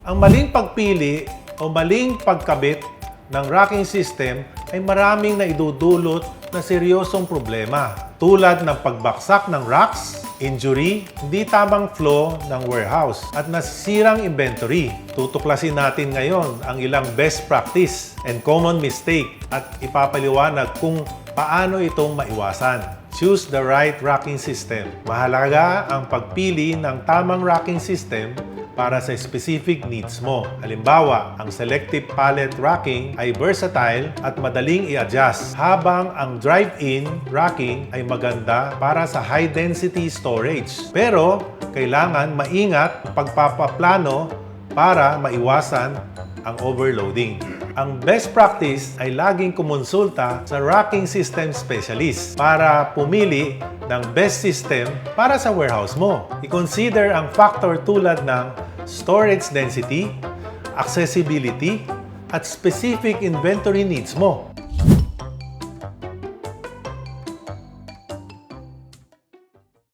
Ang maling pagpili o maling pagkabit ng racking system ay maraming naidudulot na seryosong problema tulad ng pagbaksak ng racks, injury, hindi tamang flow ng warehouse at nasisirang inventory. Tutuklasin natin ngayon ang ilang best practice and common mistake at ipapaliwanag kung paano itong maiwasan. Choose the right racking system. Mahalaga ang pagpili ng tamang racking system para sa specific needs mo. Halimbawa, ang selective pallet racking ay versatile at madaling i-adjust, habang ang drive-in racking ay maganda para sa high-density storage. Pero, kailangan maingat pagpapaplano para maiwasan ang overloading. Ang best practice ay laging kumonsulta sa racking system specialist para pumili ng best system para sa warehouse mo. I-consider ang factor tulad ng storage density, accessibility, at specific inventory needs mo.